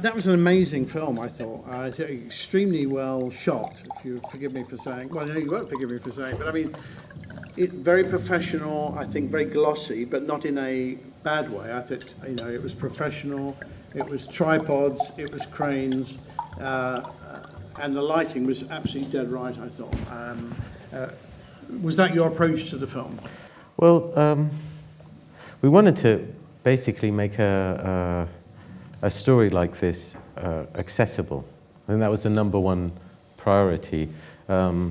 that was an amazing film, I thought. Extremely well shot, if you forgive me for saying. Well, no, you won't forgive me for saying, but I mean, very professional, I think very glossy, but not in a bad way. I think, it was professional, it was tripods, it was cranes, and the lighting was absolutely dead right, I thought. Was that your approach to the film? Well, we wanted to basically make a story like this accessible. I think that was the number one priority. I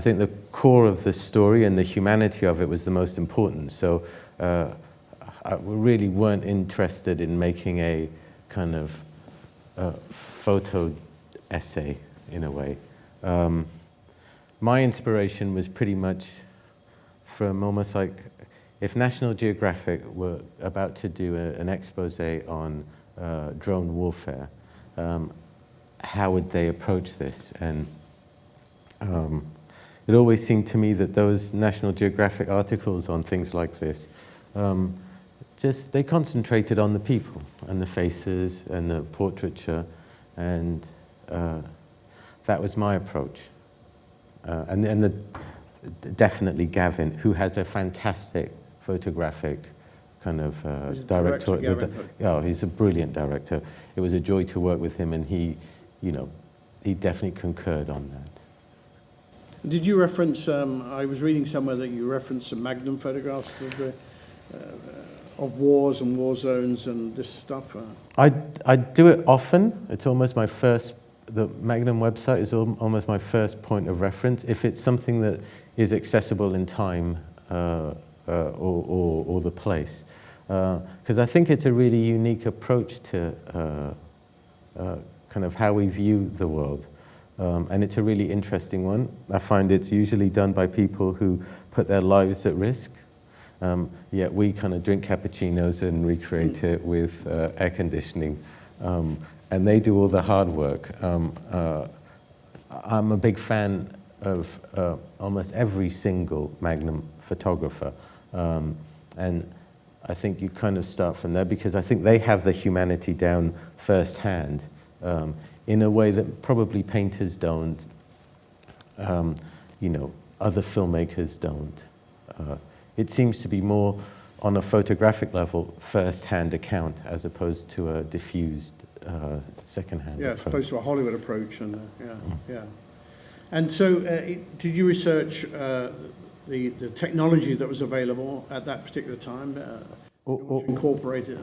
think the core of the story and the humanity of it was the most important. So we really weren't interested in making a kind of photo essay in a way. My inspiration was pretty much from almost like if National Geographic were about to do an expose on drone warfare, how would they approach this? And it always seemed to me that those National Geographic articles on things like this, they concentrated on the people and the faces and the portraiture, and that was my approach. Definitely Gavin, who has a fantastic photographic kind of director. He's a brilliant director. It was a joy to work with him, and he definitely concurred on that. Did you reference, I was reading somewhere that you referenced some Magnum photographs of wars and war zones and this stuff? I do it often. It's almost my first, the Magnum website is almost my first point of reference. If it's something that is accessible in time or the place. Because I think it's a really unique approach to kind of how we view the world. And it's a really interesting one. I find it's usually done by people who put their lives at risk, yet we kind of drink cappuccinos and recreate it with air conditioning. And they do all the hard work. I'm a big fan of almost every single Magnum photographer. And I think you kind of start from there because I think they have the humanity down firsthand. In a way that probably painters don't, other filmmakers don't. It seems to be more on a photographic level, first-hand account as opposed to a diffused second-hand approach. As opposed to a Hollywood approach. And And so did you research the technology that was available at that particular time? Incorporated?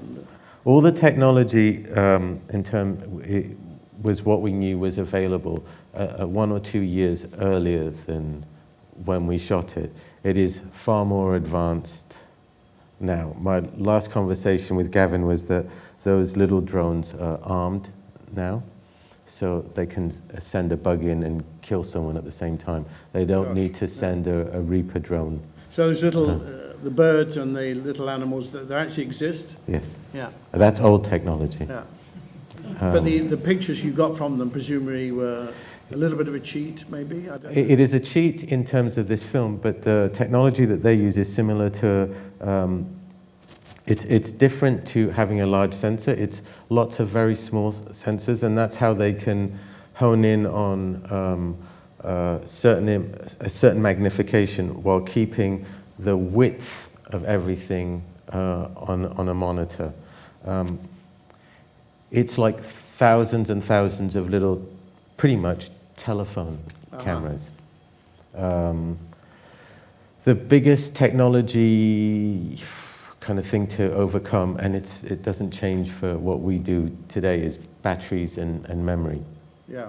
All the technology was what we knew was available 1 or 2 years earlier than when we shot it. It is far more advanced now. My last conversation with Gavin was that those little drones are armed now, so they can send a bug in and kill someone at the same time. They don't need to send a Reaper drone. So those little, the birds and the little animals, they actually exist? Yes. Yeah. That's old technology. Yeah. But the pictures you got from them presumably were a little bit of a cheat, maybe? I don't know. It is a cheat in terms of this film, but the technology that they use is similar to, it's different to having a large sensor. It's lots of very small sensors, and that's how they can hone in on a certain magnification while keeping the width of everything on a monitor. It's like thousands and thousands of little, pretty much telephone cameras. The biggest technology kind of thing to overcome, and it doesn't change for what we do today, is batteries and memory. Yeah.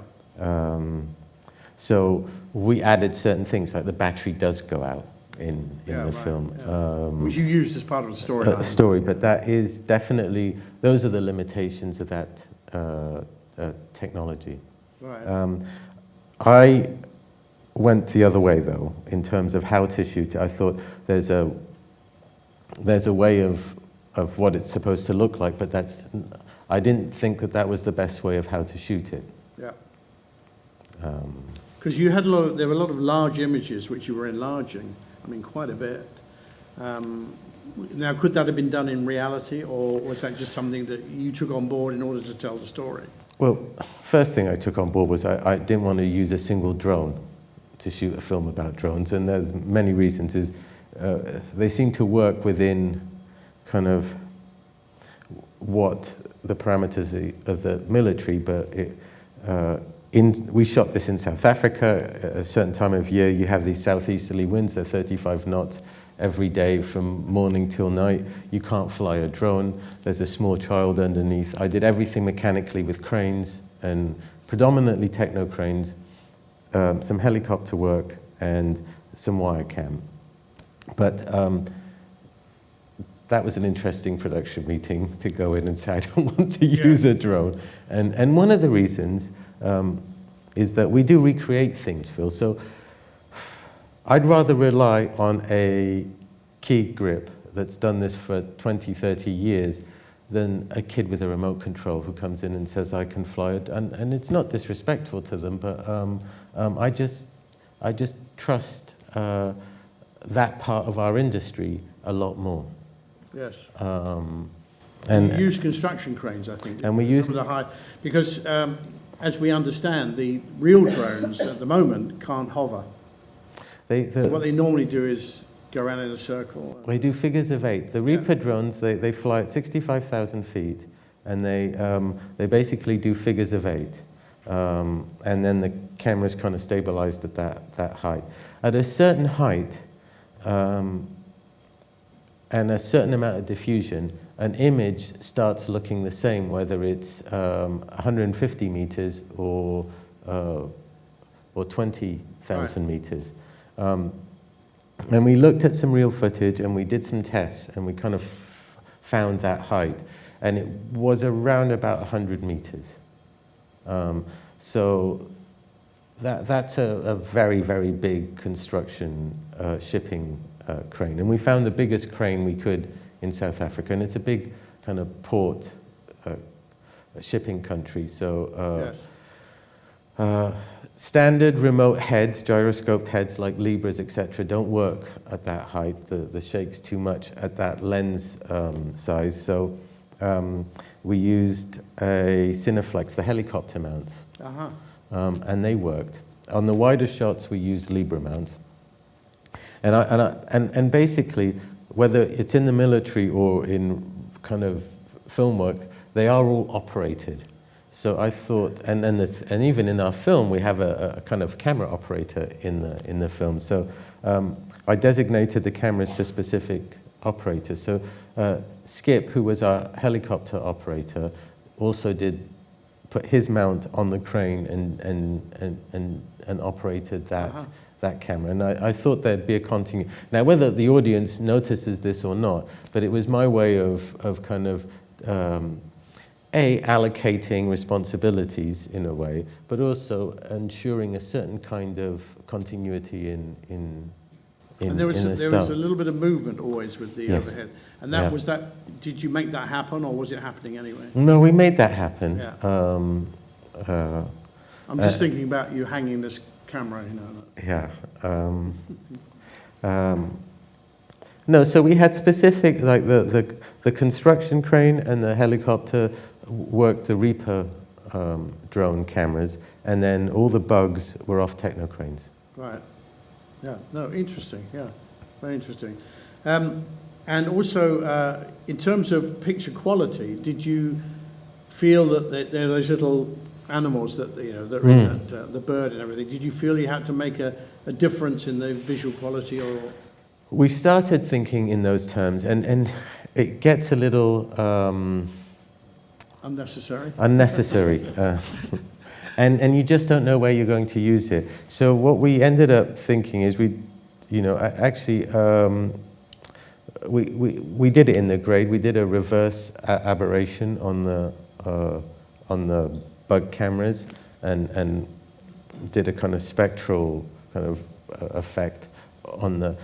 So we added certain things, like the battery does go out in the film. Yeah. Which you used as part of the story. But that is definitely, those are the limitations of that technology. Right. I went the other way, though, in terms of how to shoot it. I thought there's a way of what it's supposed to look like, but I didn't think that was the best way of how to shoot it. Yeah. Because you had there were a lot of large images which you were enlarging. I mean, quite a bit. Now, could that have been done in reality, or was that just something that you took on board in order to tell the story? Well, first thing I took on board was I didn't want to use a single drone to shoot a film about drones, and there's many reasons. They seem to work within kind of what the parameters of the military, but we shot this in South Africa. At a certain time of year, you have these southeasterly winds, they're 35 knots every day from morning till night. You can't fly a drone. There's a small child underneath. I did everything mechanically with cranes, and predominantly techno cranes, some helicopter work, and some wire cam. But that was an interesting production meeting, to go in and say, I don't want to use a drone. And one of the reasons is that we do recreate things, Phil. So I'd rather rely on a key grip that's done this for 20, 30 years than a kid with a remote control who comes in and says, I can fly it. And it's not disrespectful to them, but I just trust that part of our industry a lot more. Yes. And you use construction cranes, I think. And we use some of the high, because as we understand, the real drones at the moment can't hover. So what they normally do is go around in a circle. They do figures of 8. The Reaper drones, they fly at 65,000 feet, and they basically do figures of 8. And then the camera's kind of stabilized at that height. At a certain height, and a certain amount of diffusion, an image starts looking the same, whether it's 150 meters or 20,000 meters. And we looked at some real footage, and we did some tests, and we kind of found that height, and it was around about 100 meters. So that's a very, very big construction shipping crane. And we found the biggest crane we could in South Africa, and it's a big kind of port shipping country. So standard remote heads, gyroscoped heads like Libras, etc., don't work at that height. The shake's too much at that lens size. So we used a Cineflex, the helicopter mounts, and they worked. On the wider shots, we used Libra mounts. And basically, whether it's in the military or in kind of film work, they are all operated. So I thought, and even in our film, we have a kind of camera operator in the film. So I designated the cameras to specific operators. So Skip, who was our helicopter operator, also put his mount on the crane and operated that camera. And I thought there'd be a continuity. Now, whether the audience notices this or not, but it was my way of kind of allocating responsibilities in a way, but also ensuring a certain kind of continuity in and there was a little bit of movement always with the overhead. And that was that. Did you make that happen, or was it happening anyway? No, we made that happen. Yeah. I'm just thinking about you hanging this camera, you know. Yeah. No, so we had specific, like the construction crane and the helicopter worked the Reaper drone cameras, and then all the bugs were off techno cranes. Right. Yeah. No, interesting. Yeah. Very interesting. And also, in terms of picture quality, did you feel that there are those little animals that that are in that, the bird and everything? Did you feel you had to make a difference in the visual quality, or? We started thinking in those terms, and it gets a little unnecessary. And you just don't know where you're going to use it. So what we ended up thinking is we did it in the grade. We did a reverse aberration on the bug cameras, and did a kind of spectral kind of effect on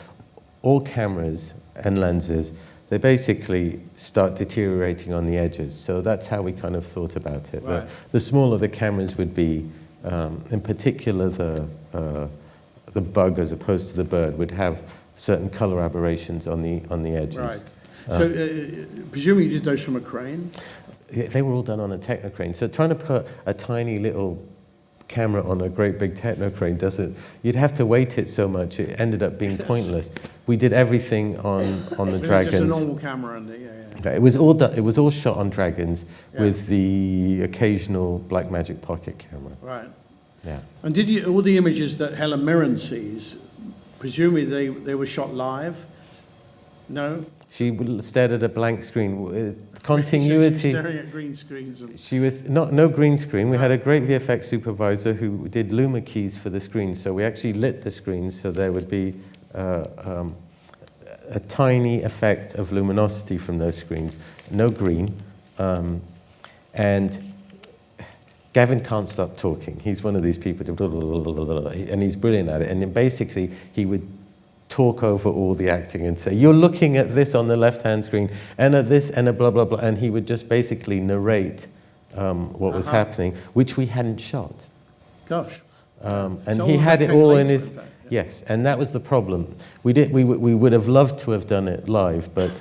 all cameras and lenses. They basically start deteriorating on the edges. So that's how we kind of thought about it. Right. The smaller the cameras would be, in particular the bug as opposed to the bird would have certain color aberrations on the edges. Right. So, presumably you did those from a crane? They were all done on a technocrane. So trying to put a tiny little camera on a great big technocrane doesn't, you'd have to weight it so much, it ended up being pointless. We did everything on the Dragons. Just a normal camera and yeah. It was all done, it was all shot on Dragons with the occasional Blackmagic pocket camera. Right. Yeah. And did you, all the images that Helen Mirren sees, presumably they were shot live? No? She stared at a blank screen. Continuity. She was staring at green screens. She was no green screen. We had a great VFX supervisor who did luma keys for the screens. So we actually lit the screens so there would be a tiny effect of luminosity from those screens. No green. And Gavin can't stop talking. He's one of these people, and he's brilliant at it. And then basically, he would talk over all the acting and say, you're looking at this on the left-hand screen, and at this, and a blah, blah, blah. And he would just basically narrate what was happening, which we hadn't shot. Gosh. And So he all had that it came all later, in his... in fact, Yes, and that was the problem. We would have loved to have done it live, but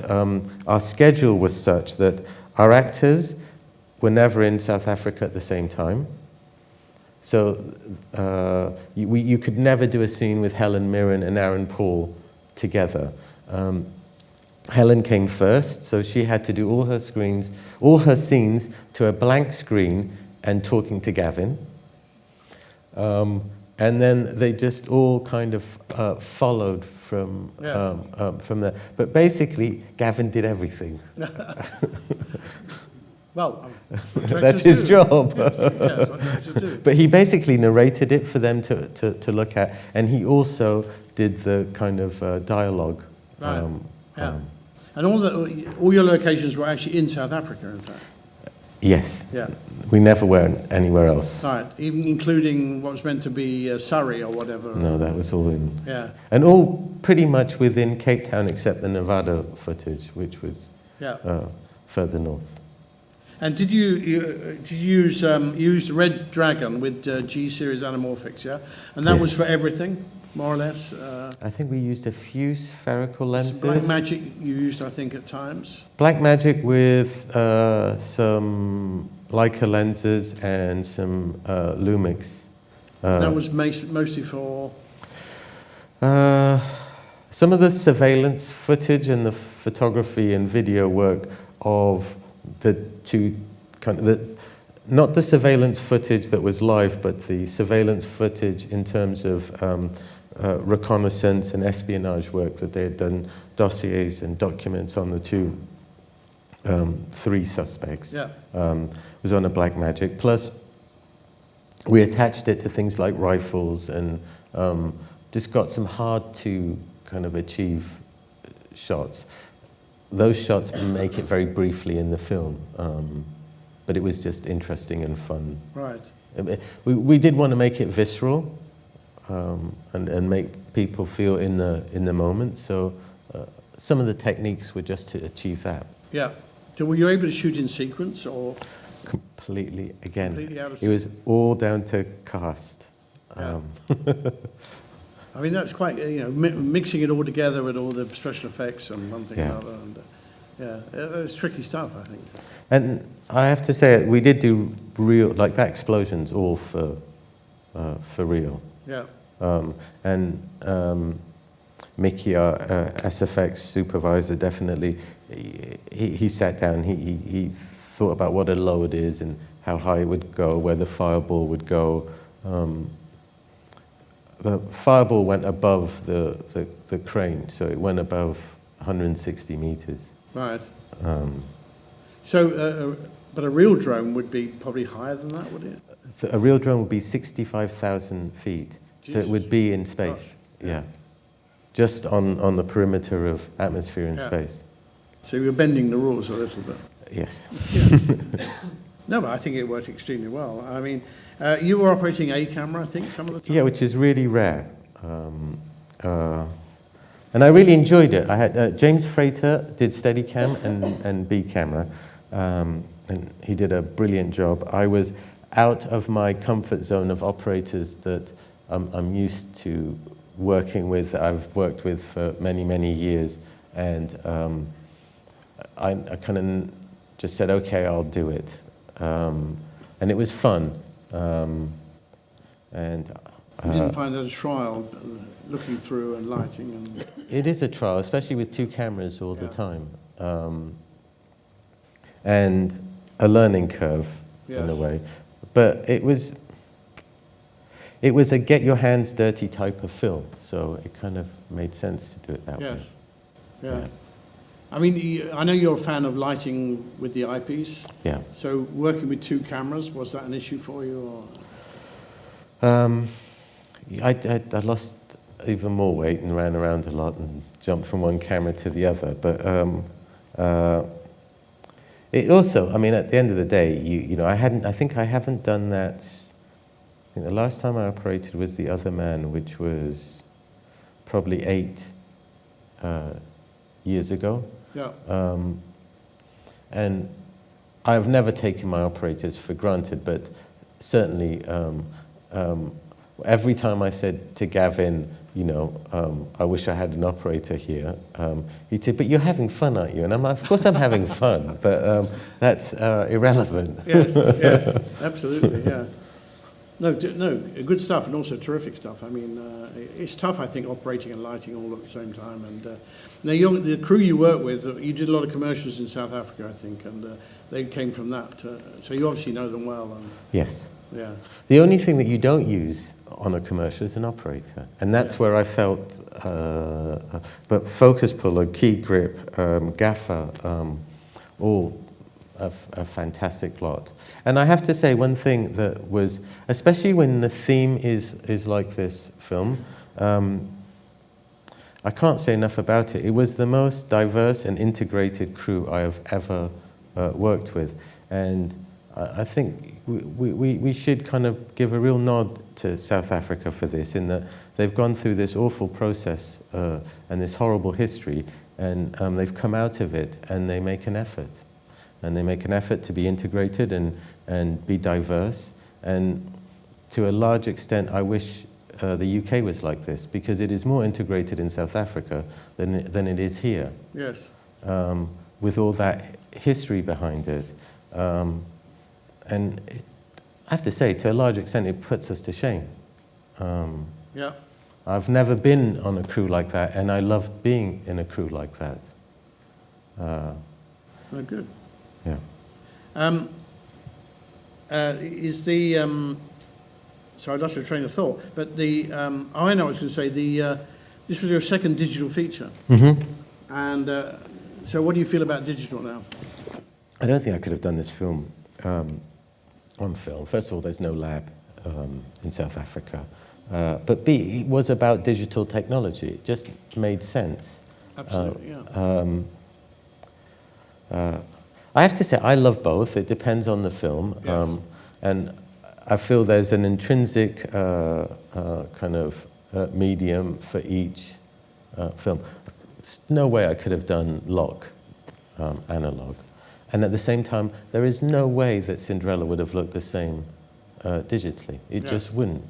our schedule was such that our actors were never in South Africa at the same time. So you could never do a scene with Helen Mirren and Aaron Paul together. Helen came first, so she had to do all her scenes to a blank screen and talking to Gavin. And then they just all kind of followed from there. But basically, Gavin did everything. Well, that's his job. Yes, what directors do. But he basically narrated it for them to look at, and he also did the kind of dialogue. Right. And all your locations were actually in South Africa, in fact. Yes. Yeah. We never went anywhere else. Right. Even including what was meant to be Surrey or whatever. No, that was all in. Yeah. And all pretty much within Cape Town, except the Nevada footage, which was further north. And did you use Red Dragon with G series anamorphics? Yeah. And that was for everything, more or less. I think we used a few spherical lenses. Blackmagic you used, I think, at times. Blackmagic with some Leica lenses and some Lumix. That was mostly for... some of the surveillance footage and the photography and video work of the two not the surveillance footage that was live, but the surveillance footage in terms of reconnaissance and espionage work that they had done, dossiers and documents on the three suspects. Yeah. Was on a Blackmagic. Plus, we attached it to things like rifles and just got some hard to kind of achieve shots. Those shots make it very briefly in the film, but it was just interesting and fun. Right. We did want to make it visceral and make people feel in the moment. So some of the techniques were just to achieve that. Yeah. So were you able to shoot in sequence or? Completely, again, Completely out of it was all down to cast. Yeah. I mean, that's quite, mixing it all together with all the special effects and one thing and another. And, it's tricky stuff, I think. And I have to say, we did do real, like that explosion's all for real. Yeah. Mickey, our SFX supervisor, definitely, he sat down, he thought about what a load is and how high it would go, where the fireball would go. The fireball went above the crane, so it went above 160 meters. Right. But a real drone would be probably higher than that, would it? A real drone would be 65,000 feet, Jesus. So it would be in space. Yeah. Just on the perimeter of atmosphere and space. So you're bending the rules a little bit. Yes. Yeah. No, but I think it worked extremely well. I mean, you were operating a camera, I think, some of the time? Yeah, which is really rare. And I really enjoyed it. I had James Frater did Steadicam and B camera, and he did a brilliant job. I was out of my comfort zone of operators that I'm used to I've worked with for many, many years, and I kind of just said, okay, I'll do it. And it was fun. And you didn't find that a trial, looking through and lighting and... It is a trial, especially with 2 cameras all the time. And a learning curve, in a way. But it was a get your hands dirty type of film, so it kind of made sense to do it that way. Yeah. I mean, I know you're a fan of lighting with the eyepiece. Yeah. So working with 2 cameras, was that an issue for you? Or? I lost even more weight and ran around a lot and jumped from one camera to the other. But it also, I mean, at the end of the day, you know, I think I haven't done that. I think the last time I operated was The Other Man, which was probably 8 years ago. Yeah. And I've never taken my operators for granted, but certainly every time I said to Gavin, you know, I wish I had an operator here, he'd say, but you're having fun, aren't you? And I'm like, of course I'm having fun, but that's irrelevant. Yes, absolutely, yeah. No, good stuff, and also terrific stuff. I mean, it's tough, I think, operating and lighting all at the same time. And now, the crew you work with, you did a lot of commercials in South Africa, I think, and they came from that. So you obviously know them well. And, yes. Yeah. The only thing that you don't use on a commercial is an operator, and that's where I felt. But focus puller, key grip, gaffer, all a fantastic lot. And I have to say, one thing that was, especially when the theme is like this film, I can't say enough about it. It was the most diverse and integrated crew I have ever worked with. And I think we should kind of give a real nod to South Africa for this, in that they've gone through this awful process and this horrible history, and they've come out of it, and they make an effort. And they make an effort to be integrated and be diverse. And to a large extent, I wish the UK was like this, because it is more integrated in South Africa than it is here. Yes. With all that history behind it. And I have to say, to a large extent, it puts us to shame. Yeah. I've never been on a crew like that, and I loved being in a crew like that. Oh, good. Yeah. Is the sorry, I lost your train of thought. But the I know I was going to say this was your second digital feature. Mm-hmm. And so, what do you feel about digital now? I don't think I could have done this film on film. First of all, there's no lab in South Africa. But B, it was about digital technology. It just made sense. Absolutely, yeah. I have to say, I love both. It depends on the film. Yes. And I feel there's an intrinsic kind of medium for each film. There's no way I could have done lock analog. And at the same time, there is no way that Cinderella would have looked the same digitally. It just wouldn't.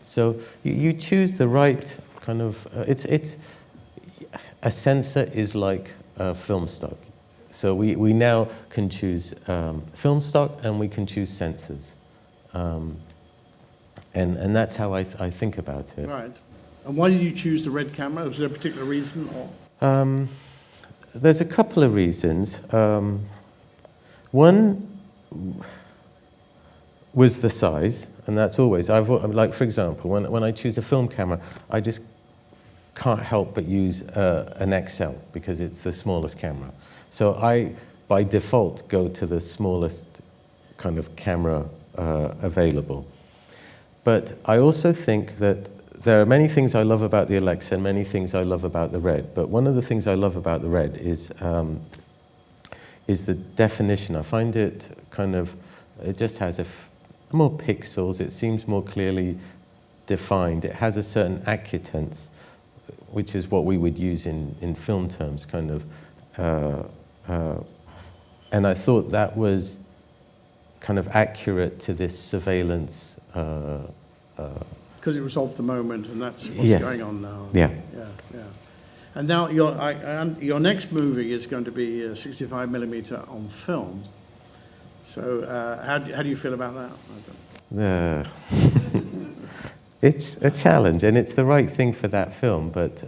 So you choose the right kind of, it's a sensor is like film stock. So we now can choose film stock, and we can choose sensors. And that's how I think about it. Right. And why did you choose the red camera? Was there a particular reason? Or? There's a couple of reasons. One was the size, and that's always, like for example, when I choose a film camera, I just can't help but use an XL because it's the smallest camera. So I, by default, go to the smallest kind of camera available. But I also think that there are many things I love about the Alexa and many things I love about the Red. But one of the things I love about the Red is the definition. I find it kind of, it just has more pixels. It seems more clearly defined. It has a certain acutance, which is what we would use in film terms, kind of. And I thought that was kind of accurate to this surveillance because it was of the moment, and that's what's Yes. going on now. Yeah. Yeah. And now your next movie is going to be 65 millimeter on film. So how do you feel about that? It's a challenge, and it's the right thing for that film, but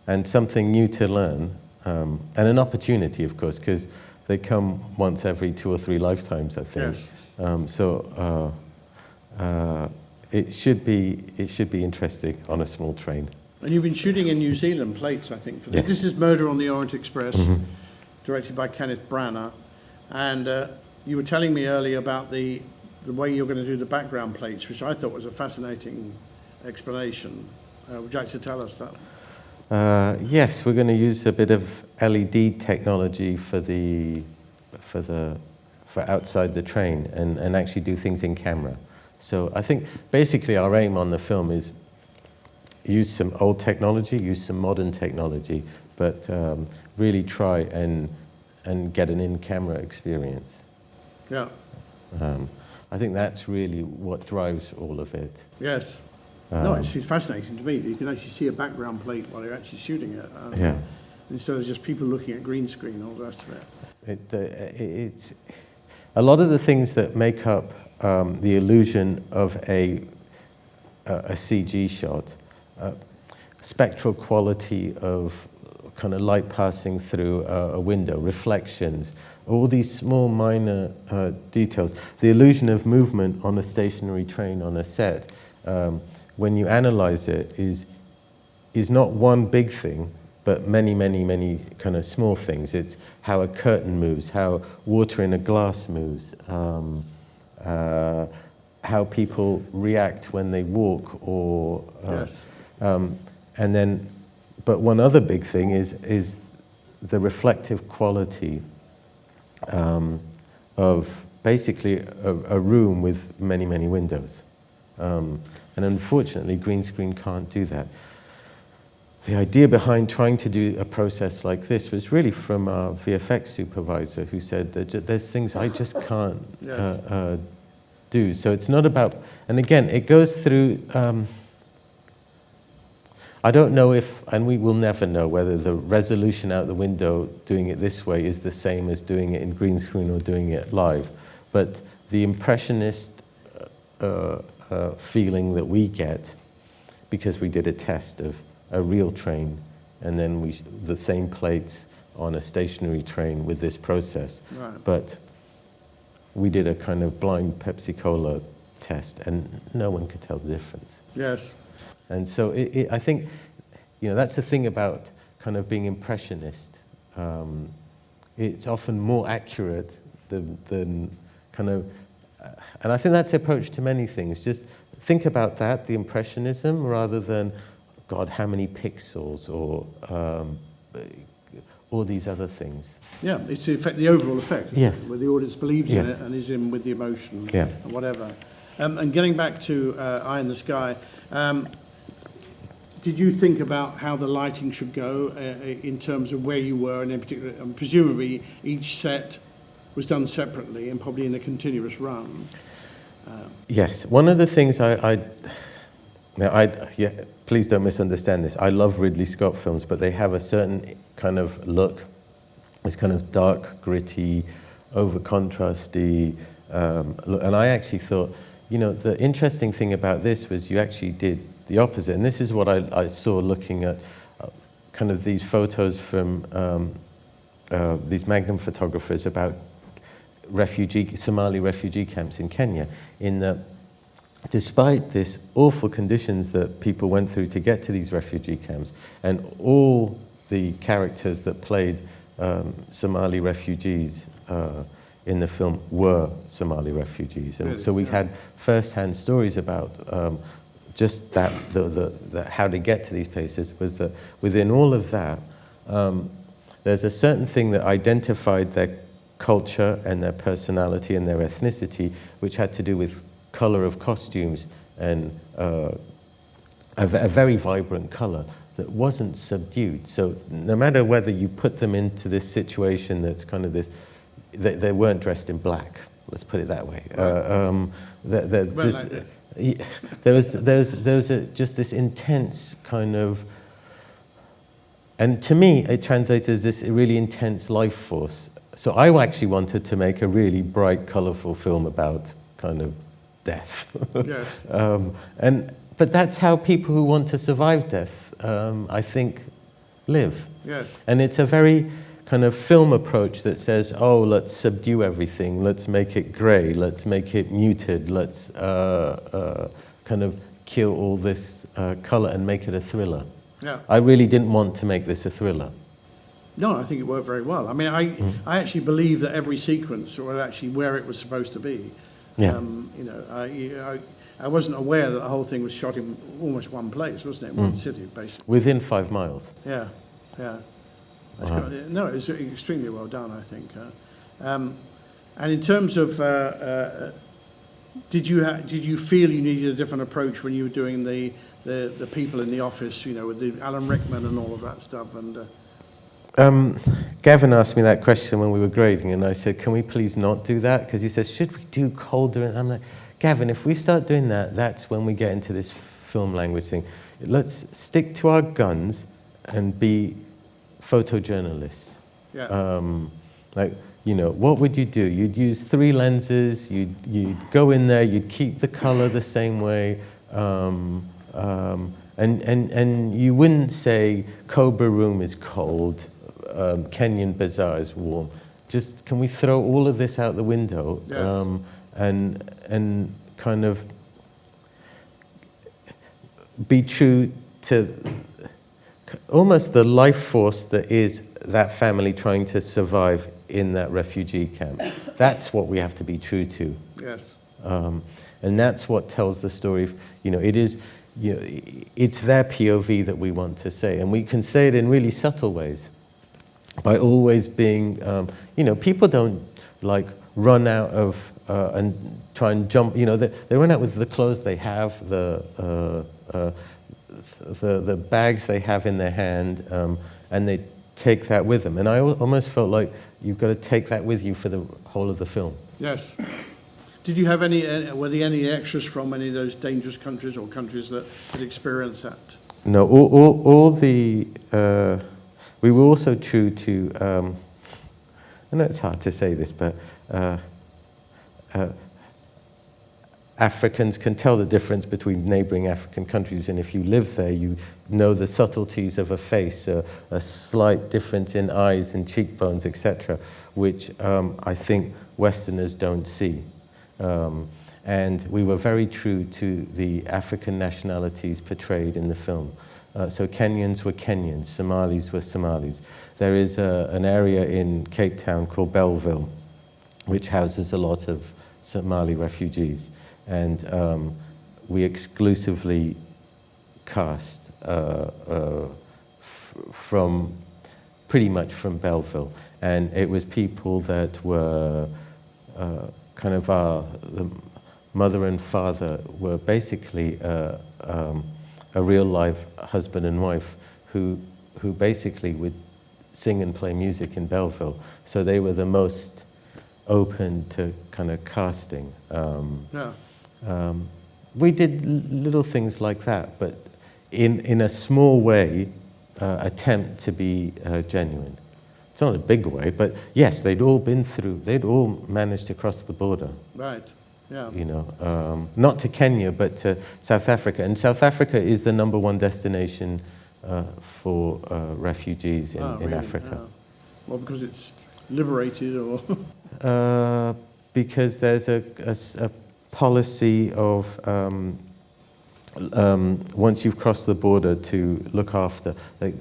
and something new to learn, and an opportunity, of course, because they come once every 2 or 3 lifetimes, I think. Yes. It should be interesting on a small train. And you've been shooting in New Zealand plates, I think. Yes. This is Murder on the Orient Express, directed by Kenneth Branagh. And you were telling me earlier about the way you're going to do the background plates, which I thought was a fascinating explanation. Would you like to tell us that? Yes, we're going to use a bit of LED technology for outside the train and actually do things in camera. So I think basically our aim on the film is use some old technology, use some modern technology, but really try and get an in-camera experience. Yeah. I think that's really what drives all of it. Yes. No, it's fascinating to me. You can actually see a background plate while you're actually shooting it. Yeah. Instead of just people looking at green screen and all the rest of it. It's a lot of the things that make up the illusion of a CG shot, spectral quality of kind of light passing through a window, reflections, all these small minor details. The illusion of movement on a stationary train on a set, when you analyze it, is not one big thing, but many, many, many kind of small things. It's how a curtain moves, how water in a glass moves, how people react when they walk, or Yes. and then, but one other big thing is the reflective quality of basically a room with many, many windows. And unfortunately, green screen can't do that. The idea behind trying to do a process like this was really from our VFX supervisor, who said that there's things I just can't Yes. do. So it's not about, and again, it goes through, I don't know if, and we will never know, whether the resolution out the window doing it this way is the same as doing it in green screen or doing it live. But the impressionist feeling that we get, because we did a test of a real train and then the same plates on a stationary train with this process. Right. But we did a kind of blind Pepsi Cola test and no one could tell the difference. Yes. And so I think, that's the thing about kind of being impressionist. It's often more accurate than kind of, and I think that's the approach to many things. Just think about that, the impressionism, rather than, God, how many pixels, or all these other things. Yeah, it's the overall effect, Yes. where the audience believes in Yes. it and is in with the emotion, Yeah. and whatever. And getting back to Eye in the Sky, did you think about how the lighting should go in terms of where you were, and in particular, presumably each set was done separately and probably in a continuous run? Yes, one of the things please don't misunderstand this. I love Ridley Scott films, but they have a certain kind of look. It's kind of dark, gritty, over contrasty look. And I actually thought, the interesting thing about this was you actually did the opposite. And this is what I saw looking at kind of these photos from these Magnum photographers about Somali refugee camps in Kenya, in that despite this awful conditions that people went through to get to these refugee camps, and all the characters that played Somali refugees in the film were Somali refugees. And so we had first-hand stories about just that, the how to get to these places, was that within all of that, there's a certain thing that identified their culture and their personality and their ethnicity, which had to do with color of costumes and a very vibrant color that wasn't subdued. So no matter whether you put them into this situation that's kind of this, they weren't dressed in black. Let's put it that way. Right. There was just this intense kind of, and to me, it translates as this really intense life force. So I actually wanted to make a really bright, colourful film about kind of death. Yes. But that's how people who want to survive death, I think, live. Yes. And it's a very kind of film approach that says, oh, let's subdue everything, let's make it grey, let's make it muted, let's kind of kill all this colour and make it a thriller. Yeah. I really didn't want to make this a thriller. No, I think it worked very well. I mean, I actually believe that every sequence was actually where it was supposed to be. Yeah. You know, I wasn't aware that the whole thing was shot in almost one place, wasn't it? One city, basically. Within 5 miles. Yeah, yeah. No, it was extremely well done, I think. And in terms of, did you feel you needed a different approach when you were doing the people in the office, you know, with the Alan Rickman and all of that stuff? And Gavin asked me that question when we were grading, and I said, can we please not do that? Because he says, should we do colder? And I'm like, Gavin, if we start doing that, that's when we get into this film language thing. Let's stick to our guns and be photojournalists. yeah, Like, you know, what would you do? You'd use 3 lenses, you'd go in there, you'd keep the color the same way, and you wouldn't say Cobra Room is cold, Kenyan Bazaar is warm. Just, can we throw all of this out the window? Yes. And kind of be true to almost the life force that is that family trying to survive in that refugee camp. That's what we have to be true to. yes, And that's what tells the story. You know, it is, you know, it's their POV that we want to say. And we can say it in really subtle ways by always being, you know, people don't like run out of and try and jump, you know, they run out with the clothes they have, the bags they have in their hand, and they take that with them. And I almost felt like you've got to take that with you for the whole of the film. yes. Did you have were there any extras from any of those dangerous countries or countries that had experienced that? No, all the, we were also true to, I know it's hard to say this, but Africans can tell the difference between neighboring African countries, and if you live there, you know the subtleties of a face, a slight difference in eyes and cheekbones, etc., which I think Westerners don't see. And we were very true to the African nationalities portrayed in the film. So Kenyans were Kenyans, Somalis were Somalis. There is an area in Cape Town called Belleville, which houses a lot of Somali refugees. And we exclusively cast from pretty much from Belleville. And it was people that were kind of the mother and father were basically a real life husband and wife who basically would sing and play music in Belleville. So they were the most open to kind of casting. We did little things like that, but in a small way, attempt to be genuine. It's not a big way, but yes, they'd all managed to cross the border. Right, yeah. You know, not to Kenya, but to South Africa. And South Africa is the #1 destination for refugees in Really? Africa. Yeah. Well, because it's liberated, or? Because there's a policy of once you've crossed the border to look after, like,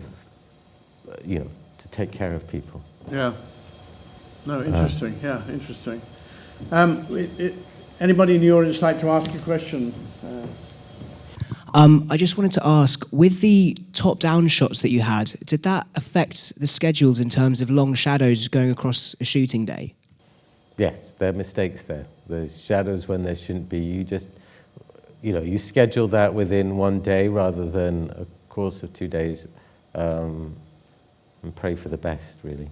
you know, to take care of people. Yeah. No, interesting. Yeah, interesting. Anybody in the audience like to ask a question? I just wanted to ask, with the top-down shots that you had, did that affect the schedules in terms of long shadows going across a shooting day? Yes, there are mistakes there. There's shadows when there shouldn't be. You just, you know, you schedule that within one day rather than a course of 2 days, and pray for the best, really.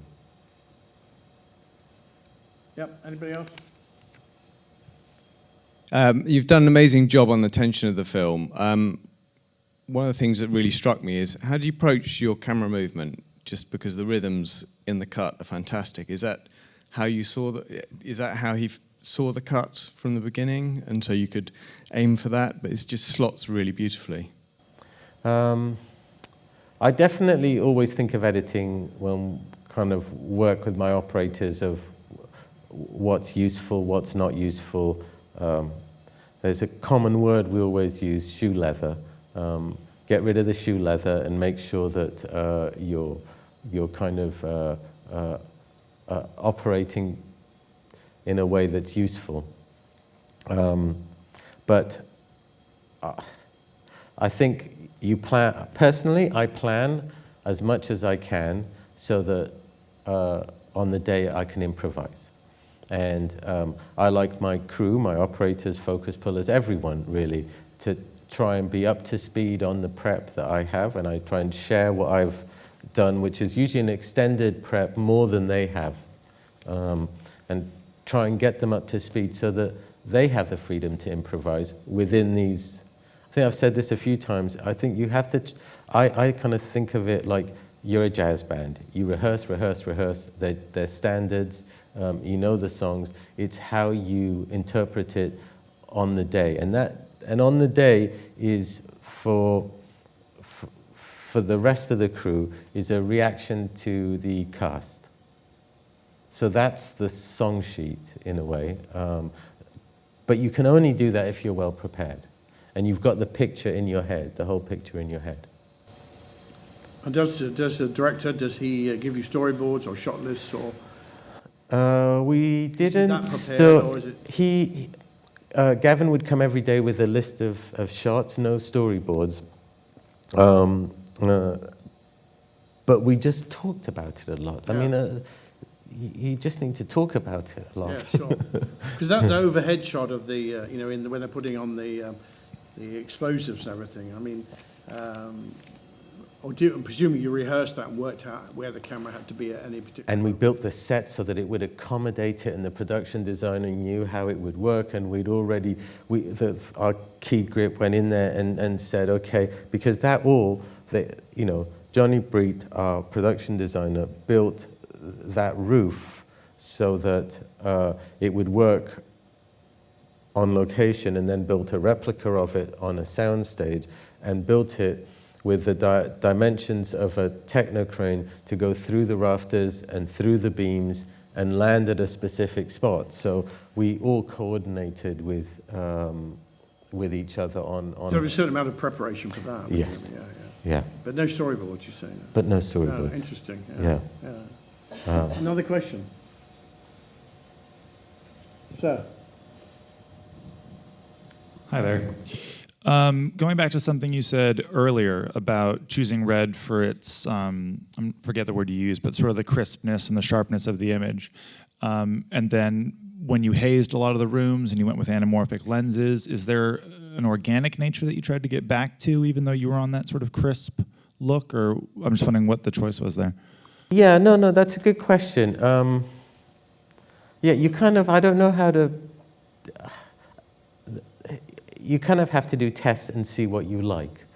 Yep, anybody else? You've done an amazing job on the tension of the film. One of the things that really struck me is, how do you approach your camera movement? Just because the rhythms in the cut are fantastic. Is that how you saw is that how he saw the cuts from the beginning, and so you could aim for that? But it just slots really beautifully. I definitely always think of editing when kind of work with my operators of what's useful, what's not useful. There's a common word we always use, shoe leather. Get rid of the shoe leather and make sure that you're kind of operating in a way that's useful. But I think you plan, personally I plan as much as I can so that on the day I can improvise. And I like my crew, my operators, focus pullers, everyone really, to try and be up to speed on the prep that I have, and I try and share what I've done, which is usually an extended prep more than they have, and try and get them up to speed so that they have the freedom to improvise within these. I think I've said this a few times. I think you have to, I kind of think of it like you're a jazz band. You rehearse, rehearse, rehearse. They're standards. You know the songs. It's how you interpret it on the day, and on the day is for the rest of the crew is a reaction to the cast. So that's the song sheet in a way, but you can only do that if you're well prepared, and you've got the picture in your head, the whole picture in your head. And does the director, does he give you storyboards or shot lists or? We didn't. Is he that prepared, or is it? Gavin would come every day with a list of shots, no storyboards. But we just talked about it a lot. Yeah. I mean, you just need to talk about it a lot. Yeah, sure. Because that overhead shot of the, when they're putting on the explosives and everything, I mean, I'm presuming you rehearsed that and worked out where the camera had to be at any particular And we moment. built the set so that it would accommodate it, and the production designer knew how it would work, and we'd already, our key grip went in there and said, okay, because Johnny Breet, our production designer, built that roof so that it would work on location, and then built a replica of it on a soundstage, and built it with the dimensions of a techno crane to go through the rafters and through the beams and land at a specific spot. So we all coordinated with each other on. So there was a certain amount of preparation for that. Yes. Yeah. But no storyboards, you say? But no storyboards. Interesting. Yeah. Another question. Sir. Hi there. Going back to something you said earlier about choosing red for its, I forget the word you used, but sort of the crispness and the sharpness of the image. And then when you hazed a lot of the rooms and you went with anamorphic lenses, is there an organic nature that you tried to get back to, even though you were on that sort of crisp look? Or I'm just wondering what the choice was there. Yeah, no, that's a good question. You kind of, I don't know how to, you kind of have to do tests and see what you like.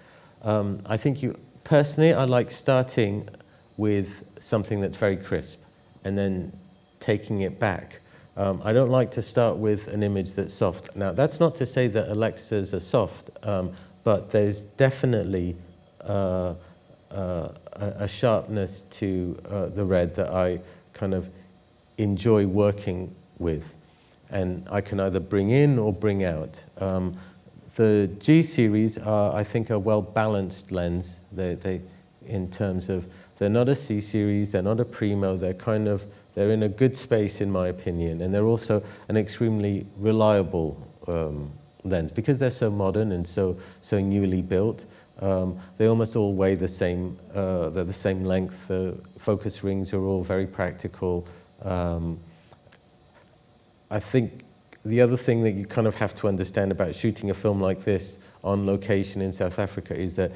I think personally, I like starting with something that's very crisp and then taking it back. I don't like to start with an image that's soft. Now, that's not to say that Alexas are soft, but there's definitely a sharpness to the red that I kind of enjoy working with, and I can either bring in or bring out. The G series are, I think, a well-balanced lens. They, in terms of, they're not a C series, they're not a Primo, they're in a good space in my opinion, and they're also an extremely reliable lens because they're so modern and so newly built. They almost all weigh the same, they're the same length. The focus rings are all very practical. I think the other thing that you kind of have to understand about shooting a film like this on location in South Africa is that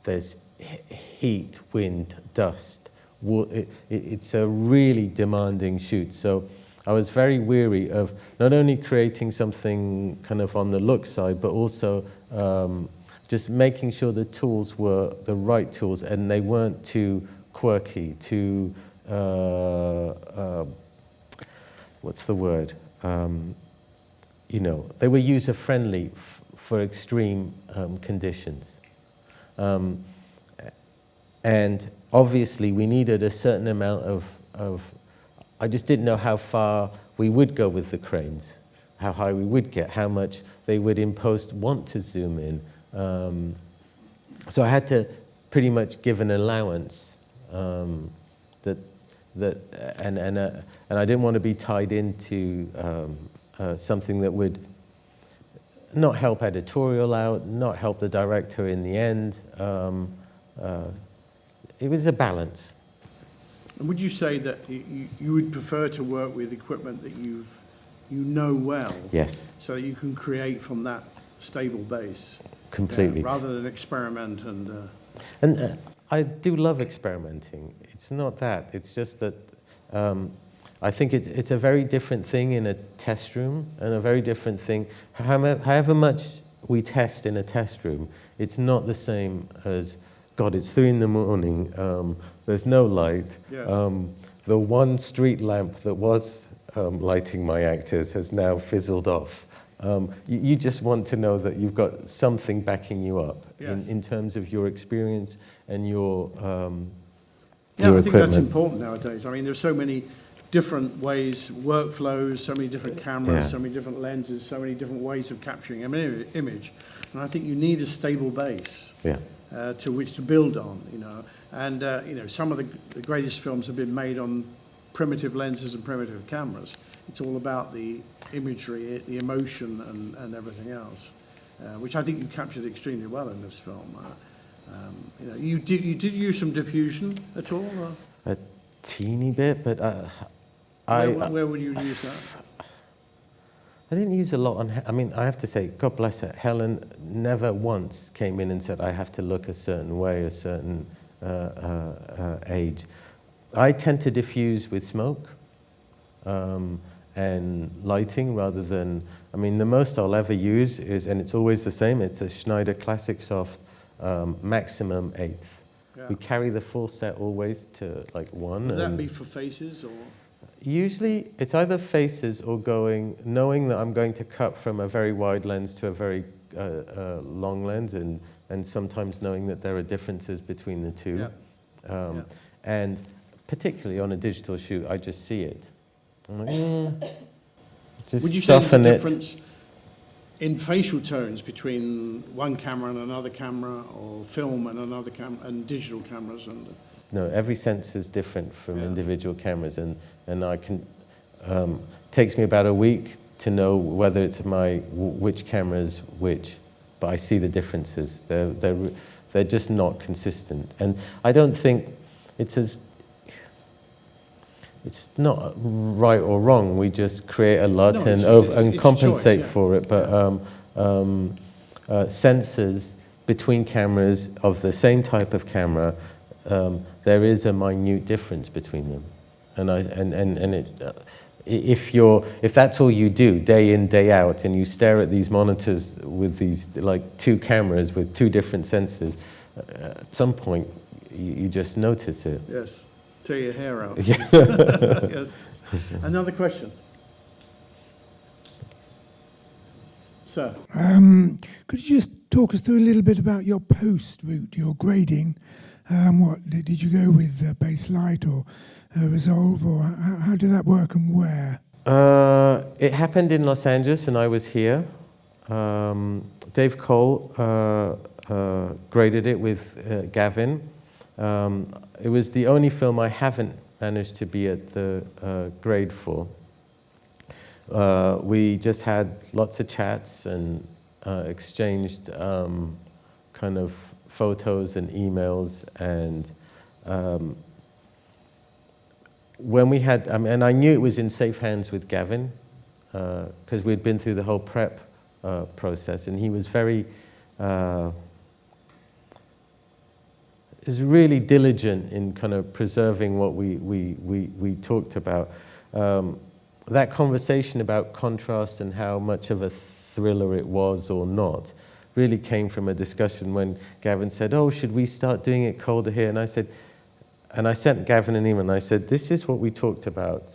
there's heat, wind, dust. It's a really demanding shoot. So I was very weary of not only creating something kind of on the look side, but also just making sure the tools were the right tools and they weren't too quirky, too, what's the word? You know, they were user-friendly for extreme conditions. And obviously we needed a certain amount of, I just didn't know how far we would go with the cranes, how high we would get, how much they would in post want to zoom in. So I had to pretty much give an allowance and I didn't want to be tied into something that would not help editorial out, not help the director in the end. It was a balance. And would you say that you would prefer to work with equipment that you know well? Yes. So you can create from that stable base? Completely. Rather than experiment and... And I do love experimenting. It's not that. It's just that I think it's a very different thing in a test room and a very different thing. However much we test in a test room, it's not the same as, God, it's 3 a.m, there's no light. Yes. The one street lamp that was lighting my actors has now fizzled off. You just want to know that you've got something backing you up. Yes. in terms of your experience and your Yeah, I think that's equipment. important nowadays. I mean, there's so many different ways, workflows, so many different cameras, Yeah. so many different lenses, so many different ways of capturing an image. And I think you need a stable base Yeah. to which to build on, you know. And, you know, some of the greatest films have been made on primitive lenses and primitive cameras. It's all about the imagery, the emotion and everything else, which I think you captured extremely well in this film. You know, you did use some diffusion at all? Or? A teeny bit, but Where would you use that? I didn't use a lot on, I mean, I have to say, God bless her, Helen never once came in and said, I have to look a certain way, a certain age. I tend to diffuse with smoke and lighting rather than, I mean, the most I'll ever use is, and it's always the same, it's a Schneider Classic Soft maximum 1/8. Yeah. We carry the full set always to like 1. Would that and be for faces or? usually it's either faces or knowing that I'm going to cut from a very wide lens to a very long lens and sometimes knowing that there are differences between the two. Yeah. And particularly on a digital shoot, I just see it. I'm like, just Would you say there's a soften it. difference in facial tones between one camera and another camera, or film and another camera, and digital cameras? And No, every sense is different from Yeah. individual cameras, and I can takes me about a week to know whether it's which camera is which, but I see the differences. They're just not consistent, and I don't think it's not right or wrong. We just create a lot No, and it's a compensate choice, yeah. for it. But sensors between cameras of the same type of camera, there is a minute difference between them. And if that's all you do day in, day out, and you stare at these monitors with these like 2 cameras with 2 different sensors, at some point you just notice it. yes, tear your hair out. Yeah. Yes. Another question, sir. Could you just talk us through a little bit about your post route, your grading? What did you go with base light or resolve, or how did that work and where? It happened in Los Angeles, and I was here. Dave Cole graded it with Gavin. It was the only film I haven't managed to be at the grade for. We just had lots of chats and exchanged kind of photos and emails, and when we had, and I knew it was in safe hands with Gavin because we'd been through the whole prep process, and he was is really diligent in kind of preserving what we talked about. that conversation about contrast and how much of a thriller it was or not really came from a discussion when Gavin said, oh, should we start doing it colder here? And I sent Gavin an email and I said, this is what we talked about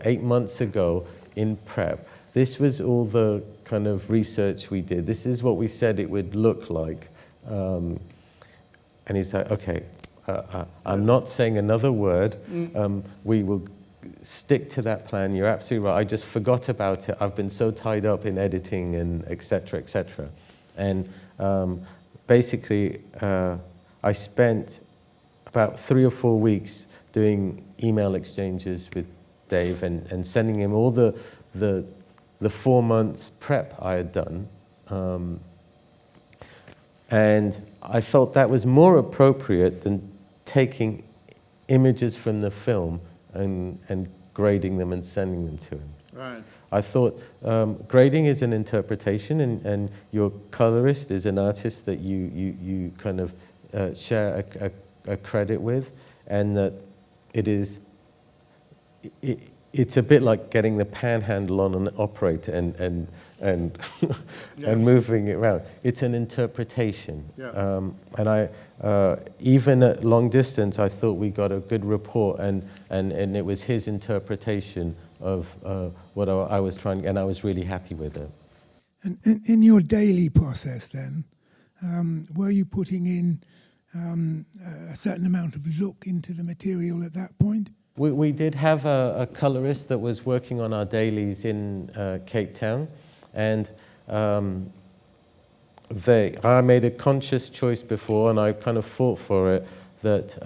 8 months ago in prep. This was all the kind of research we did. This is what we said it would look like. And he's like, okay, I'm not saying another word. We will stick to that plan. You're absolutely right. I just forgot about it. I've been so tied up in editing and et cetera, et cetera. And basically, I spent about 3 or 4 weeks doing email exchanges with Dave and sending him all the 4 months prep I had done. And I felt that was more appropriate than taking images from the film and grading them and sending them to him. Right. I thought grading is an interpretation, and your colorist is an artist that you kind of share a credit with, and that it's a bit like getting the panhandle on an operator and Yes. and moving it around. It's an interpretation. Yeah. And I, even at long distance, I thought we got a good rapport, and it was his interpretation of what I was trying, and I was really happy with it. And in your daily process then, were you putting in a certain amount of look into the material at that point? We did have a colorist that was working on our dailies in Cape Town, and I made a conscious choice before, and I kind of fought for it, that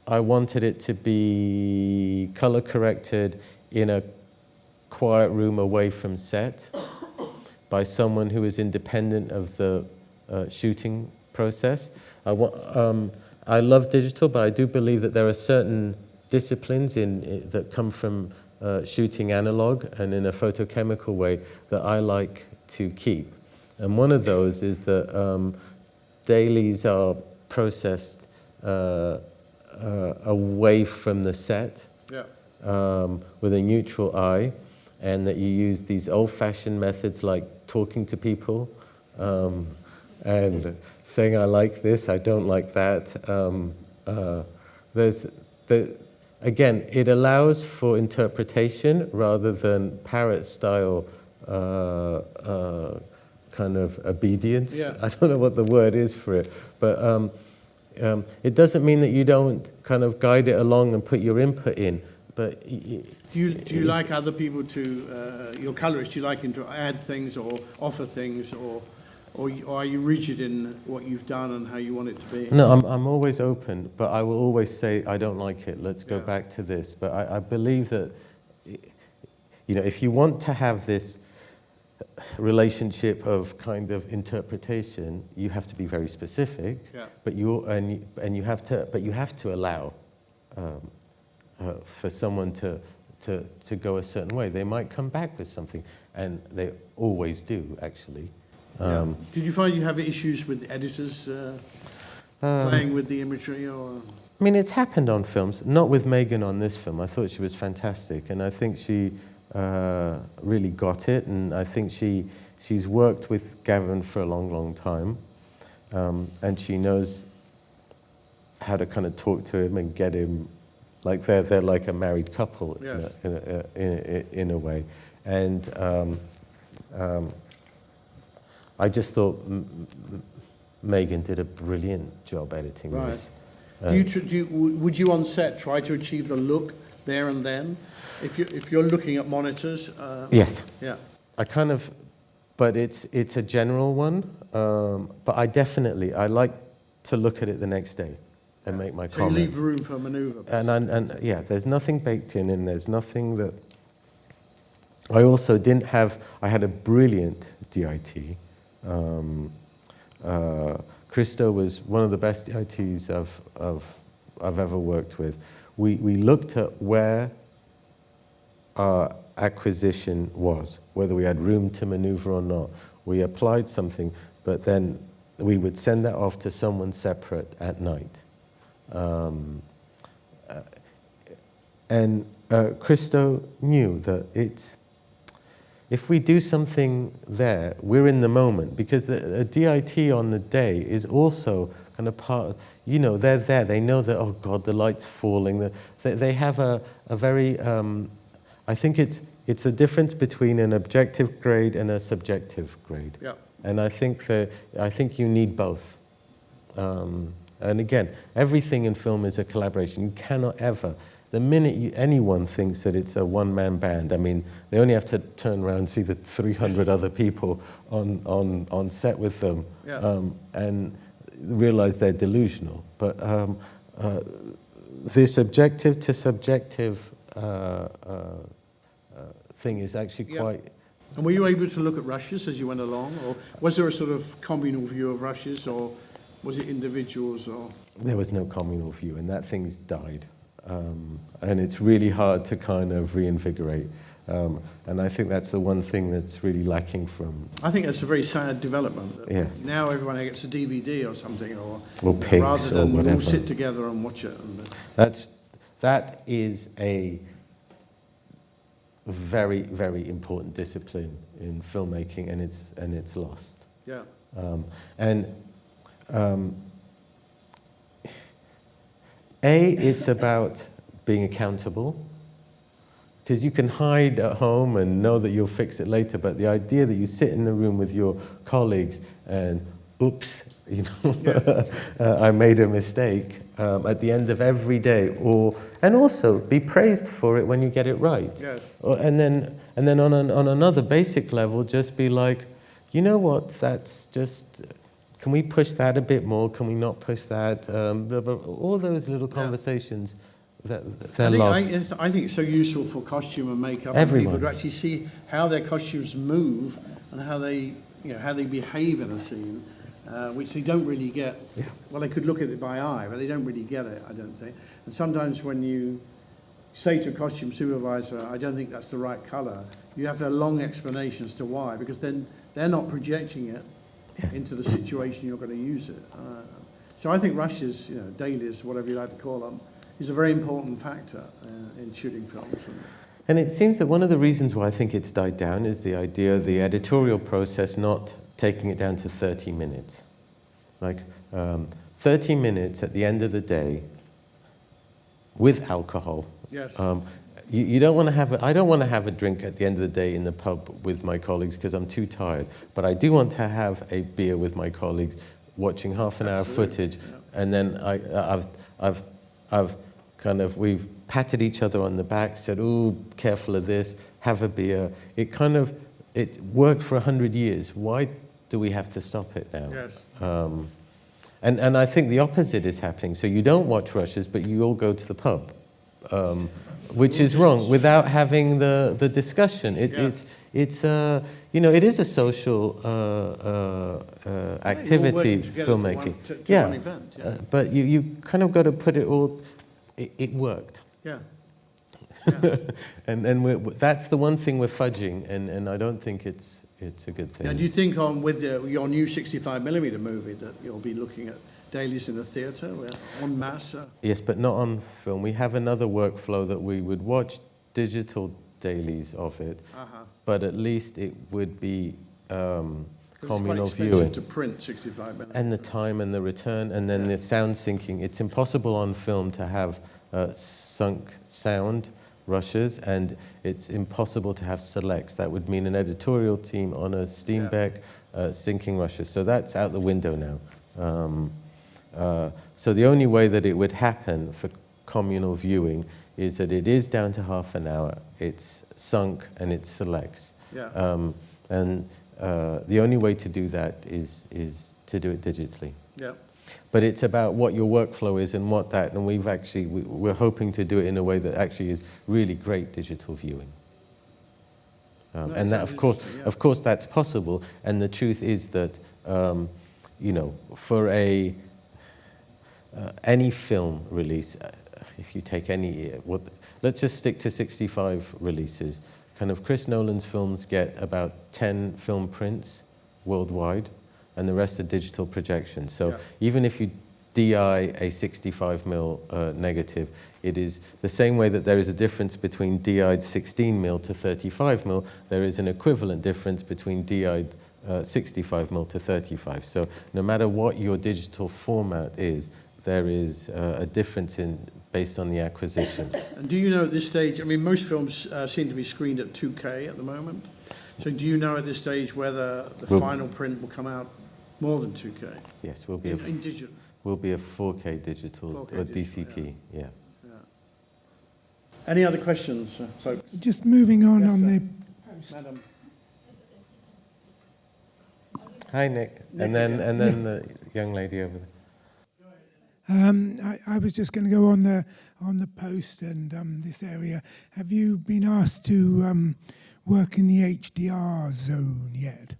I wanted it to be color corrected in a quiet room away from set by someone who is independent of the shooting process. I love digital, but I do believe that there are certain disciplines that come from shooting analog and in a photochemical way that I like to keep. And one of those is that dailies are processed away from the set, Yeah. with a neutral eye, and that you use these old-fashioned methods like talking to people and saying, I like this, I don't like that. Again, it allows for interpretation rather than parrot-style kind of obedience. Yeah. I don't know what the word is for it, but it doesn't mean that you don't kind of guide it along and put your input in. But Do you like other people to, your colorist, do you like him to add things or offer things, or are you rigid in what you've done and how you want it to be? No, I'm always open, but I will always say, I don't like it, let's go back to this. But I believe that, if you want to have this relationship of kind of interpretation, you have to be very specific, but you have to allow for someone to go a certain way. They might come back with something, and they always do, actually. Did you find you have issues with editors playing with the imagery, or? I mean, it's happened on films, not with Megan on this film. I thought she was fantastic, and I think she really got it, and I think she's worked with Gavin for a long, long time, and she knows how to kind of talk to him and get him, like they're like a married couple. Yes. in a way, and I just thought Megan did a brilliant job editing this. Would you on set try to achieve the look there and then? If you're looking at monitors? Yes. Yeah. I kind of, but it's a general one. But I like to look at it the next day and make my comment. So you leave room for manoeuvre. And yeah, there's nothing baked in, and there's nothing that. I also didn't have. I had a brilliant DIT. Christo was one of the best DITs I've ever worked with. We looked at where our acquisition was, whether we had room to maneuver or not. We applied something, but then we would send that off to someone separate at night. And Christo knew that if we do something there, we're in the moment, because a DIT on the day is also kind of part of, they're there, they know that, oh God, the light's falling. They have a very, I think it's a difference between an objective grade and a subjective grade. Yeah. And I think you need both. And again, everything in film is a collaboration. You cannot ever, the minute anyone thinks that it's a one-man band, I mean, they only have to turn around and see the 300 other people on set with them, and realize they're delusional. But this objective to subjective thing is actually quite... And were you able to look at rushes as you went along, or was there a sort of communal view of rushes, or was it individuals, or...? There was no communal view, and that thing's died. And it's really hard to kind of reinvigorate. And I think that's the one thing that's really lacking from... I think that's a very sad development. Yes. Now everyone gets a DVD or something, or Pigs rather or than whatever. all sit together and watch it. That is a very, very important discipline in filmmaking, and it's lost. Yeah. It's about being accountable, because you can hide at home and know that you'll fix it later, but the idea that you sit in the room with your colleagues and, oops, Yes. I made a mistake at the end of every day, and also be praised for it when you get it right. Yes. And then on another basic level, just be like, you know what, that's just... Can we push that a bit more? Can we not push that? Blah, blah, all those little conversations, they're lost. I think it's so useful for costume and makeup. Everyone. And people to actually see how their costumes move and how they behave in a scene, which they don't really get. Yeah. Well, they could look at it by eye, but they don't really get it, I don't think. And sometimes when you say to a costume supervisor, I don't think that's the right colour, you have a long explanation as to why, because then they're not projecting it into the situation you're going to use it. So I think rushes, dailies, whatever you like to call them, is a very important factor in shooting films. And it seems that one of the reasons why I think it's died down is the idea of the editorial process not taking it down to 30 minutes. Like 30 minutes at the end of the day with alcohol. Yes. You don't want to have I don't want to have a drink at the end of the day in the pub with my colleagues because I'm too tired. But I do want to have a beer with my colleagues, watching half an hour footage, and then we've patted each other on the back, said, "Ooh, careful of this. Have a beer." It worked for 100 years. Why do we have to stop it now? Yes. And I think the opposite is happening. So you don't watch rushes, but you all go to the pub. Which is wrong, without having the discussion. It is a social activity, filmmaking. One event, but you kind of got to put it all. It worked. Yeah. And that's the one thing we're fudging, and I don't think it's a good thing. Now, do you think with your new 65mm movie that you'll be looking at dailies in a theatre, en masse? Yes, but not on film. We have another workflow that we would watch digital dailies of it, but at least it would be communal it's quite viewing. expensive to print 65mm. And the time and the return, and then the sound syncing. It's impossible on film to have sunk sound rushes, and it's impossible to have selects. That would mean an editorial team on a Steenbeck syncing rushes. So that's out the window now. So the only way that it would happen for communal viewing is that it is down to half an hour, it's sunk, and it selects. Yeah. And the only way to do that is to do it digitally. Yeah. But it's about what your workflow is and what that, and we're hoping to do it in a way that actually is really great digital viewing. And that, of course, that's possible. And the truth is that, for any film release, if you take let's just stick to 65 releases. Kind of Chris Nolan's films get about 10 film prints worldwide, and the rest are digital projections. So even if you DI a 65mm negative. It is the same way that there is a difference between DI'd 16mm to 35mm, there is an equivalent difference between DI'd 65mm to 35. So no matter what your digital format is, there is a difference based on the acquisition. And do you know at this stage, I mean, most films seem to be screened at 2K at the moment. So do you know at this stage whether the final print will come out more than 2K? Yes, will be in digital. Will be a 4K digital 4K or digital, DCP. Yeah. Any other questions, folks? Just moving on Yes, on sir. the post. Madam. Hi, Nick. And then the young lady over there. I was just going to go on the post and this area. Have you been asked to work in the HDR zone yet?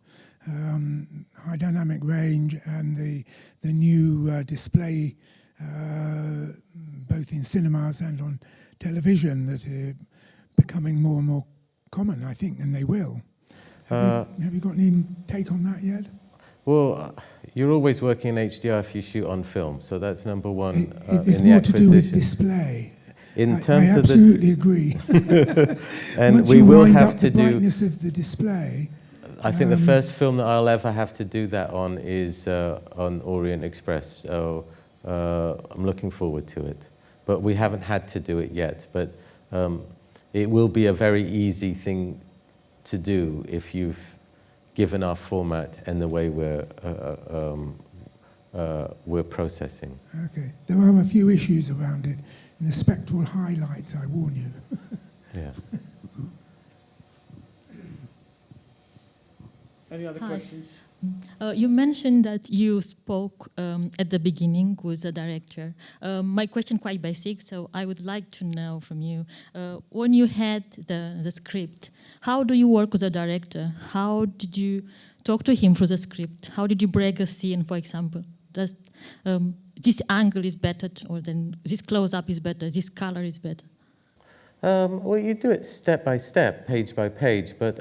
High dynamic range and the new display, both in cinemas and on television, that are becoming more and more common, I think, and they will. Have you got any take on that yet? Well, you're always working in HDR if you shoot on film, so that's number one. It's in the more to do with acquisition. display. In I terms of absolutely agree. and Once we you will wind have up to the do. brightness of the display. I think the first film that I'll ever have to do that on is on Orient Express, so I'm looking forward to it. But we haven't had to do it yet, but it will be a very easy thing to do if you've given our format and the way we're processing. Okay. There are a few issues around it. In the spectral highlights, I warn you. Yeah. Any other Hi. questions? You mentioned that you spoke at the beginning with the director. My question quite basic, so I would like to know from you, when you had the script, how do you work with the director? How did you talk to him through the script? How did you break a scene, for example? Does this angle is better, or then this close-up is better, this color is better? Well, you do it step by step, page by page, but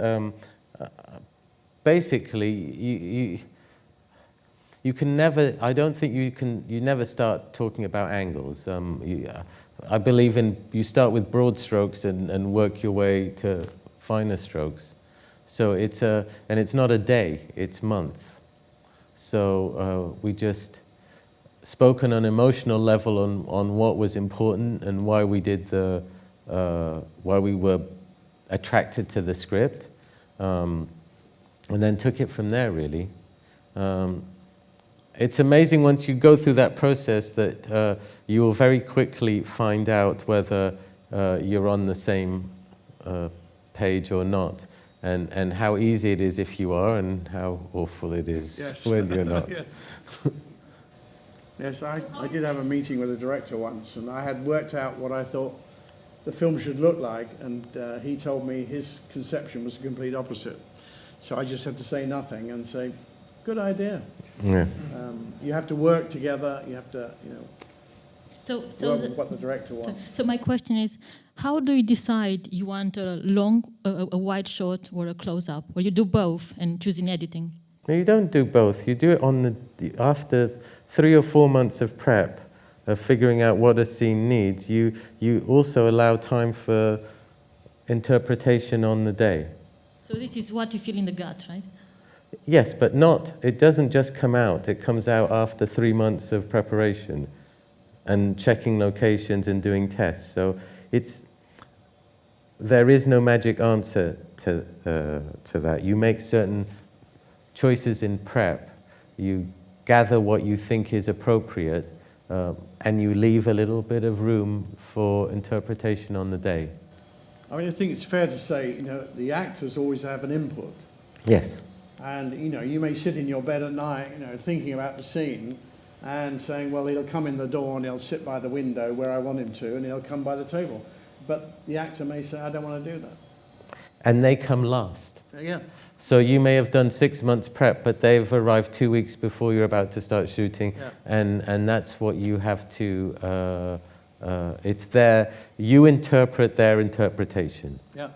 basically, you can never, I don't think you never start talking about angles. I believe you start with broad strokes and work your way to finer strokes. So and it's not a day, it's months. So we just spoke on an emotional level on what was important and why we did why we were attracted to the script. And then took it from there, really. It's amazing once you go through that process that you will very quickly find out whether you're on the same page or not, and how easy it is if you are, and how awful it is when you're not. Yes. Yes, I did have a meeting with a director once, and I had worked out what I thought the film should look like, and he told me his conception was the complete opposite. So I just had to say nothing and say, good idea. Yeah. You have to work together, you have to, So work with what the director wants. So my question is, how do you decide you want a a wide shot or a close-up? Or you do both and choose in editing? No, you don't do both. You do it after 3 or 4 months of prep, of figuring out what a scene needs. You also allow time for interpretation on the day. So this is what you feel in the gut, right? Yes, but it doesn't just come out. It comes out after 3 months of preparation and checking locations and doing tests. So there is no magic answer to that. You make certain choices in prep. You gather what you think is appropriate, and you leave a little bit of room for interpretation on the day. I mean, I think it's fair to say, the actors always have an input. Yes. And, you may sit in your bed at night, thinking about the scene and saying, well, he'll come in the door and he'll sit by the window where I want him to, and he'll come by the table. But the actor may say, I don't want to do that. And they come last. Yeah. So you may have done 6 months prep, but they've arrived 2 weeks before you're about to start shooting, and that's what you have to... it's you interpret their interpretation. Yeah.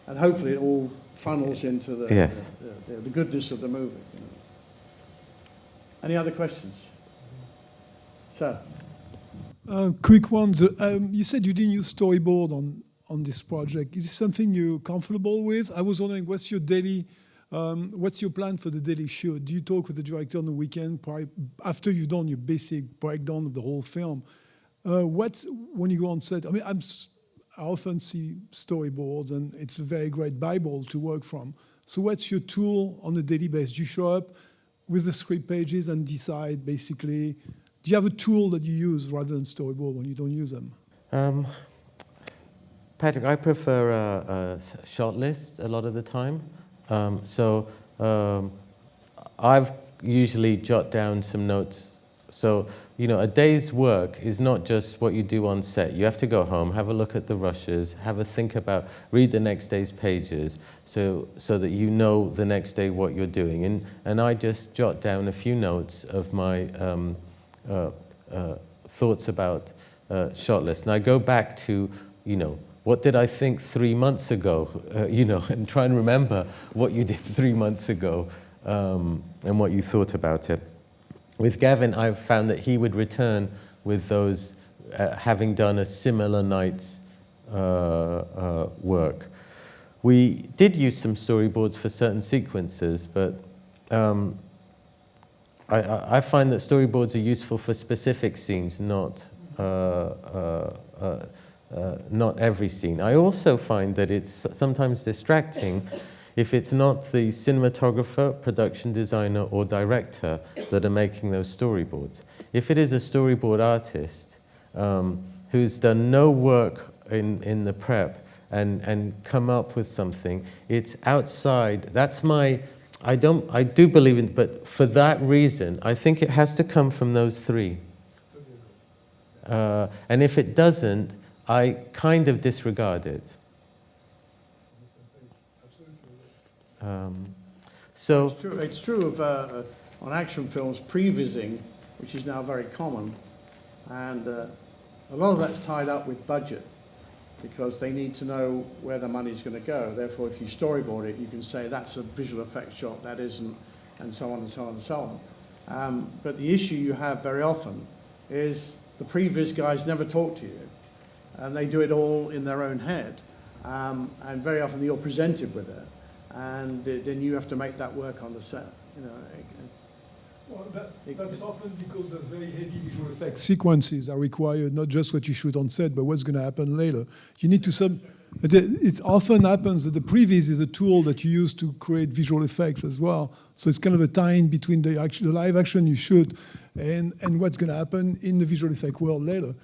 And hopefully it all funnels into the goodness of the movie. Any other questions? Sir. Quick ones. You said you didn't use storyboard on this project. Is this something you're comfortable with? I was wondering, what's your plan for the daily shoot? Do you talk with the director on the weekend after you've done your basic breakdown of the whole film? When you go on set? I mean, I often see storyboards, and it's a very great Bible to work from. So what's your tool on a daily basis? You show up with the script pages and decide, basically. Do you have a tool that you use rather than storyboard when you don't use them? Patrick, I prefer shot lists a lot of the time. I've usually jot down some notes. So, you know, a day's work is not just what you do on set. You have to go home, have a look at the rushes, have a think about, read the next day's pages, so that you know the next day what you're doing. And I just jot down a few notes of my thoughts about shot lists. And I go back to, you know, what did I think 3 months ago, you know, and try and remember what you did 3 months ago and what you thought about it. With Gavin, I've found that he would return with those, having done a similar night's work. We did use some storyboards for certain sequences, but I find that storyboards are useful for specific scenes, not every scene. I also find that it's sometimes distracting if it's not the cinematographer, production designer, or director that are making those storyboards. If it is a storyboard artist who's done no work in the prep and come up with something, it's outside. That's my, I do believe in, but for that reason, I think it has to come from those three. And if it doesn't, I kind of disregard it. It's true of on action films, prevising, which is now very common, and a lot of that's tied up with budget because they need to know where the money's going to go. Therefore, if you storyboard it, you can say that's a visual effects shot, that isn't, and so on and so on and so on. But the issue you have very often is the previs guys never talk to you, and they do it all in their own head, and very often you're presented with it. And then you have to make that work on the set. You know. Well, that's often because there's very heavy visual effects sequences are required, not just what you shoot on set, but what's going to happen later. You need to it often happens that the previs is a tool that you use to create visual effects as well. So it's kind of a tie-in between the live action you shoot and what's going to happen in the visual effect world later.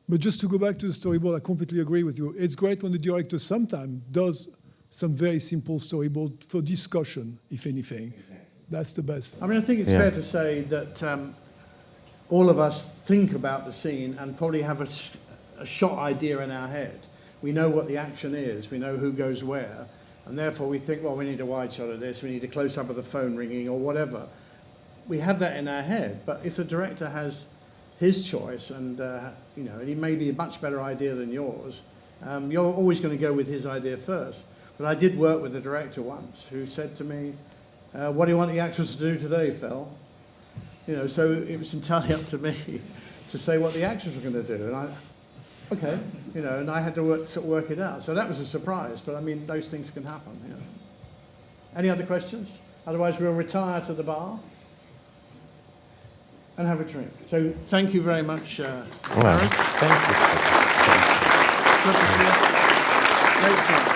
But just to go back to the storyboard, I completely agree with you. It's great when the director sometimes does some very simple storyboard for discussion, if anything. Exactly. That's the best. I mean, I think it's fair to say that all of us think about the scene and probably have a shot idea in our head. We know what the action is, we know who goes where, and therefore we think, well, we need a wide shot of this, we need a close-up of the phone ringing or whatever. We have that in our head, but if the director has his choice and, you know, and he may be a much better idea than yours, you're always going to go with his idea first. But I did work with a director once who said to me, what do you want the actors to do today, Phil? You know, so it was entirely up to me to say what the actors were going to do. And okay, you know, and I had to work it out. So that was a surprise, but I mean, those things can happen. You know. Any other questions? Otherwise, we'll retire to the bar and have a drink. So thank you very much, Haris. Thank you. Great fun.